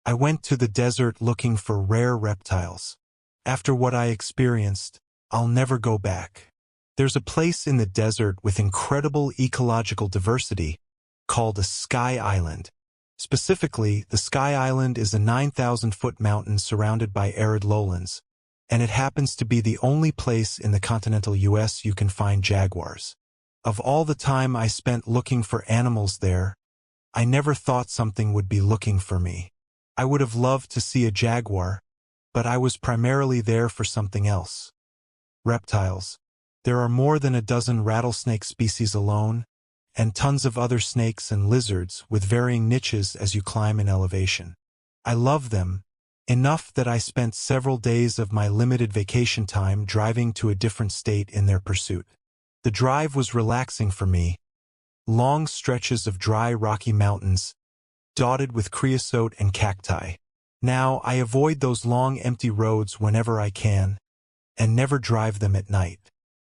I went to the desert looking for rare reptiles. After what I experienced, I'll never go back. There's a place in the desert with incredible ecological diversity called a sky island. Specifically, the Sky Island is a 9,000-foot mountain surrounded by arid lowlands, and it happens to be the only place in the continental U.S. you can find jaguars. Of all the time I spent looking for animals there, I never thought something would be looking for me. I would have loved to see a jaguar, but I was primarily there for something else. Reptiles. There are more than a dozen rattlesnake species alone, and tons of other snakes and lizards with varying niches as you climb in elevation. I love them, enough that I spent several days of my limited vacation time driving to a different state in their pursuit. The drive was relaxing for me. Long stretches of dry rocky mountains, dotted with creosote and cacti. Now I avoid those long empty roads whenever I can, and never drive them at night.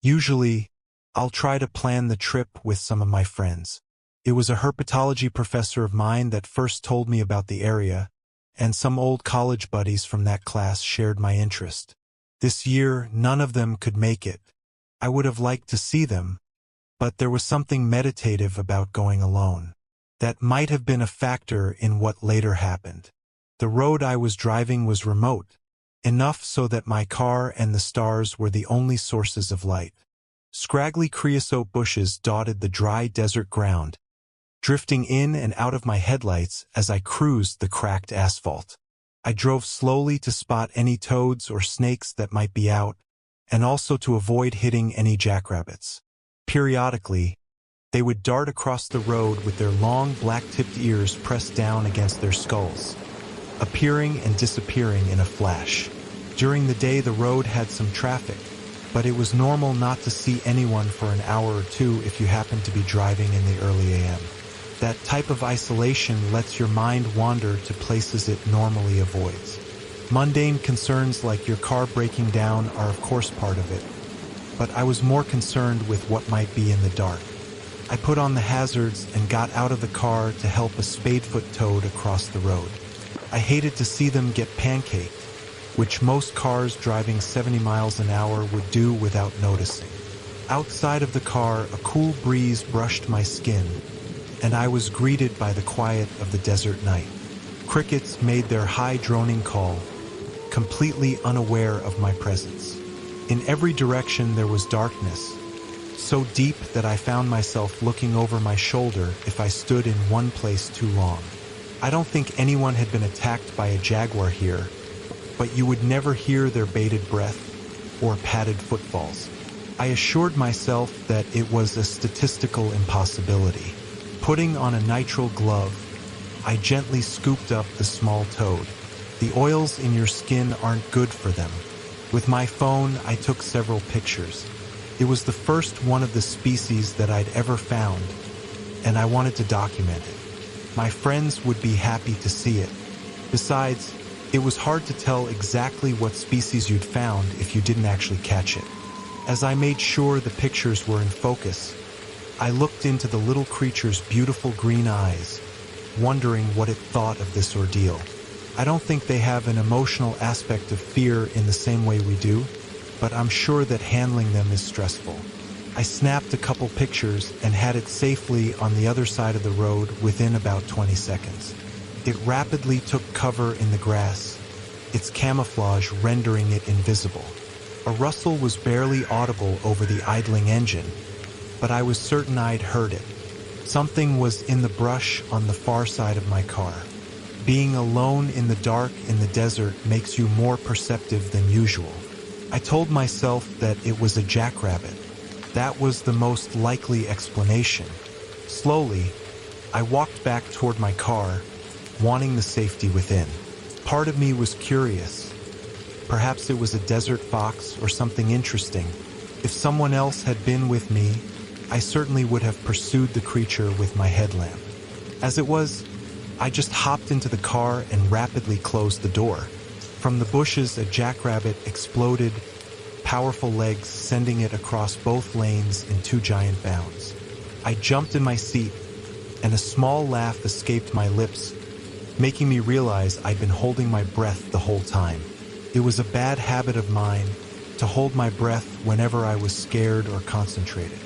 Usually, I'll try to plan the trip with some of my friends. It was a herpetology professor of mine that first told me about the area, and some old college buddies from that class shared my interest. This year, none of them could make it. I would have liked to see them, but there was something meditative about going alone. That might have been a factor in what later happened. The road I was driving was remote, enough so that my car and the stars were the only sources of light. Scraggly creosote bushes dotted the dry desert ground, drifting in and out of my headlights as I cruised the cracked asphalt. I drove slowly to spot any toads or snakes that might be out, and also to avoid hitting any jackrabbits. Periodically, they would dart across the road with their long black-tipped ears pressed down against their skulls, appearing and disappearing in a flash. During the day the road had some traffic, but it was normal not to see anyone for an hour or two if you happened to be driving in the early AM. That type of isolation lets your mind wander to places it normally avoids. Mundane concerns like your car breaking down are of course part of it, but I was more concerned with what might be in the dark. I put on the hazards and got out of the car to help a spadefoot toad across the road. I hated to see them get pancaked, which most cars driving 70 miles an hour would do without noticing. Outside of the car, a cool breeze brushed my skin, and I was greeted by the quiet of the desert night. Crickets made their high droning call, completely unaware of my presence. In every direction there was darkness, so deep that I found myself looking over my shoulder if I stood in one place too long. I don't think anyone had been attacked by a jaguar here, but you would never hear their bated breath or padded footfalls. I assured myself that it was a statistical impossibility. Putting on a nitrile glove, I gently scooped up the small toad. The oils in your skin aren't good for them. With my phone, I took several pictures. It was the first one of the species that I'd ever found, and I wanted to document it. My friends would be happy to see it. Besides, it was hard to tell exactly what species you'd found if you didn't actually catch it. As I made sure the pictures were in focus, I looked into the little creature's beautiful green eyes, wondering what it thought of this ordeal. I don't think they have an emotional aspect of fear in the same way we do, but I'm sure that handling them is stressful. I snapped a couple pictures and had it safely on the other side of the road within about 20 seconds. It rapidly took cover in the grass, its camouflage rendering it invisible. A rustle was barely audible over the idling engine, but I was certain I'd heard it. Something was in the brush on the far side of my car. Being alone in the dark in the desert makes you more perceptive than usual. I told myself that it was a jackrabbit. That was the most likely explanation. Slowly, I walked back toward my car, wanting the safety within. Part of me was curious. Perhaps it was a desert fox or something interesting. If someone else had been with me, I certainly would have pursued the creature with my headlamp. As it was, I just hopped into the car and rapidly closed the door. From the bushes, a jackrabbit exploded, powerful legs sending it across both lanes in 2 giant bounds. I jumped in my seat, and a small laugh escaped my lips making me realize I'd been holding my breath the whole time. It was a bad habit of mine to hold my breath whenever I was scared or concentrated.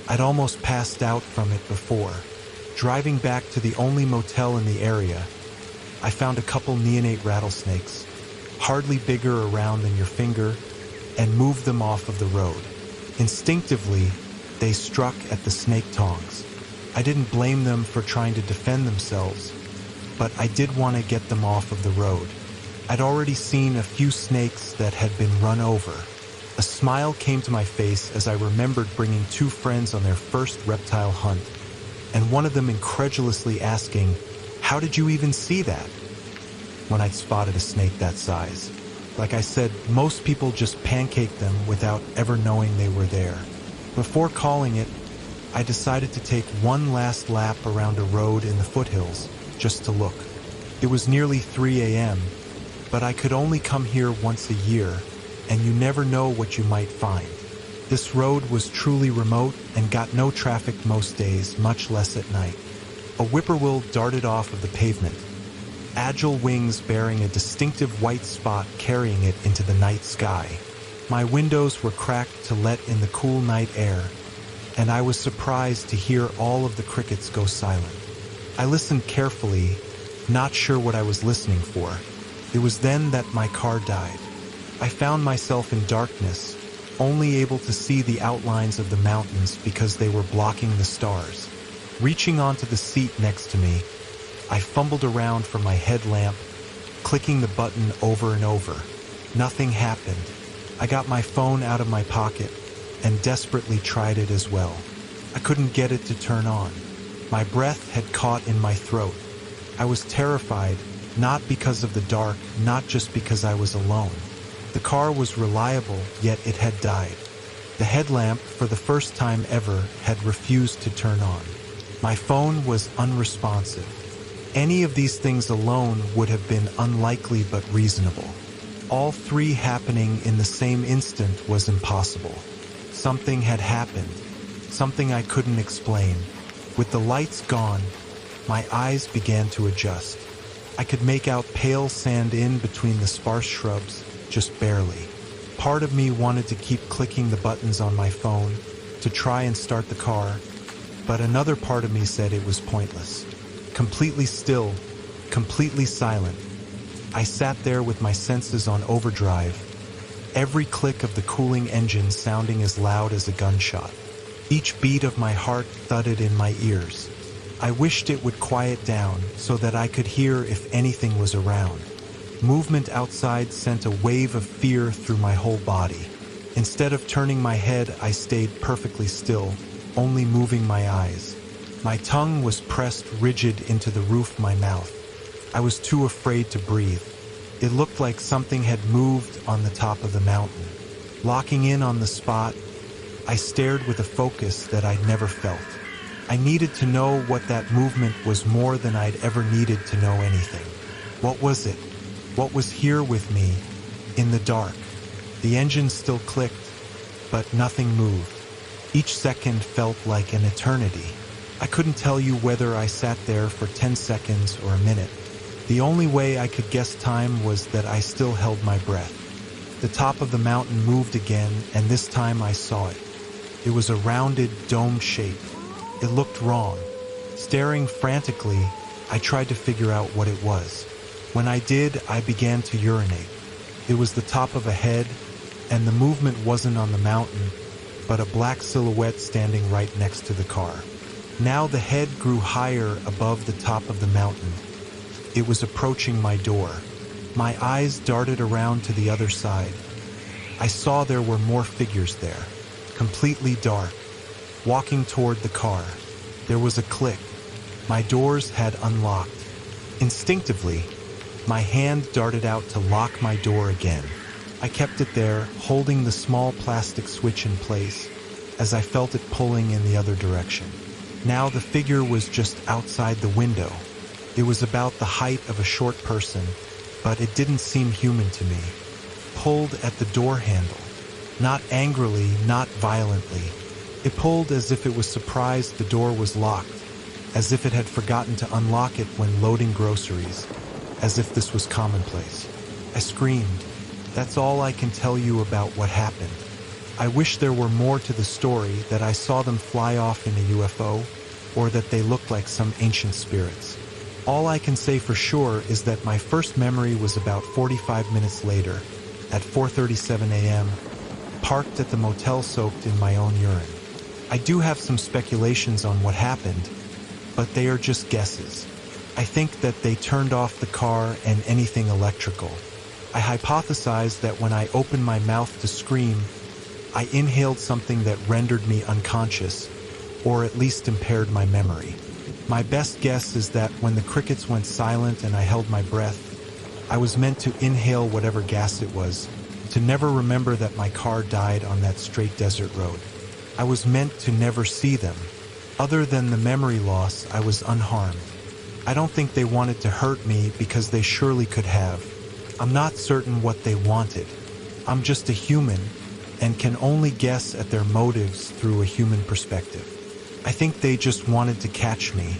I'd almost passed out from it before. Driving back to the only motel in the area, I found a couple neonate rattlesnakes, hardly bigger around than your finger, and moved them off of the road. Instinctively, they struck at the snake tongs. I didn't blame them for trying to defend themselves, but I did want to get them off of the road. I'd already seen a few snakes that had been run over. A smile came to my face as I remembered bringing two friends on their first reptile hunt, and one of them incredulously asking, "How did you even see that?" when I'd spotted a snake that size. Like I said, most people just pancake them without ever knowing they were there. Before calling it, I decided to take one last lap around a road in the foothills, just to look. It was nearly 3 a.m., but I could only come here once a year, and you never know what you might find. This road was truly remote and got no traffic most days, much less at night. A whippoorwill darted off of the pavement, agile wings bearing a distinctive white spot carrying it into the night sky. My windows were cracked to let in the cool night air, and I was surprised to hear all of the crickets go silent. I listened carefully, not sure what I was listening for. It was then that my car died. I found myself in darkness, only able to see the outlines of the mountains because they were blocking the stars. Reaching onto the seat next to me, I fumbled around for my headlamp, clicking the button over and over. Nothing happened. I got my phone out of my pocket and desperately tried it as well. I couldn't get it to turn on. My breath had caught in my throat. I was terrified, not because of the dark, not just because I was alone. The car was reliable, yet it had died. The headlamp, for the first time ever, had refused to turn on. My phone was unresponsive. Any of these things alone would have been unlikely but reasonable. All three happening in the same instant was impossible. Something had happened, something I couldn't explain. With the lights gone, my eyes began to adjust. I could make out pale sand in between the sparse shrubs, just barely. Part of me wanted to keep clicking the buttons on my phone to try and start the car, but another part of me said it was pointless. Completely still, completely silent, I sat there with my senses on overdrive, every click of the cooling engine sounding as loud as a gunshot. Each beat of my heart thudded in my ears. I wished it would quiet down so that I could hear if anything was around. Movement outside sent a wave of fear through my whole body. Instead of turning my head, I stayed perfectly still, only moving my eyes. My tongue was pressed rigid into the roof of my mouth. I was too afraid to breathe. It looked like something had moved on the top of the mountain. Locking in on the spot, I stared with a focus that I'd never felt. I needed to know what that movement was more than I'd ever needed to know anything. What was it? What was here with me, in the dark? The engine still clicked, but nothing moved. Each second felt like an eternity. I couldn't tell you whether I sat there for 10 seconds or a minute. The only way I could guess time was that I still held my breath. The top of the mountain moved again, and this time I saw it. It was a rounded, domed shape. It looked wrong. Staring frantically, I tried to figure out what it was. When I did, I began to urinate. It was the top of a head, and the movement wasn't on the mountain, but a black silhouette standing right next to the car. Now the head grew higher above the top of the mountain. It was approaching my door. My eyes darted around to the other side. I saw there were more figures there, completely dark, walking toward the car. There was a click. My doors had unlocked. Instinctively, my hand darted out to lock my door again. I kept it there, holding the small plastic switch in place, as I felt it pulling in the other direction. Now the figure was just outside the window. It was about the height of a short person, but it didn't seem human to me. Pulled at the door handle. Not angrily, not violently. It pulled as if it was surprised the door was locked. as if it had forgotten to unlock it when loading groceries, as if this was commonplace. I screamed. That's all I can tell you about what happened. I wish there were more to the story, that I saw them fly off in a UFO, or that they looked like some ancient spirits. All I can say for sure is that my first memory was about 45 minutes later, at 4:37 a.m., parked at the motel soaked in my own urine. I do have some speculations on what happened, but they are just guesses. I think that they turned off the car and anything electrical. I hypothesize that when I opened my mouth to scream, I inhaled something that rendered me unconscious, or at least impaired my memory. My best guess is that when the crickets went silent and I held my breath, I was meant to inhale whatever gas it was, to never remember that my car died on that straight desert road. I was meant to never see them. Other than the memory loss, I was unharmed. I don't think they wanted to hurt me because they surely could have. I'm not certain what they wanted. I'm just a human and can only guess at their motives through a human perspective. I think they just wanted to catch me,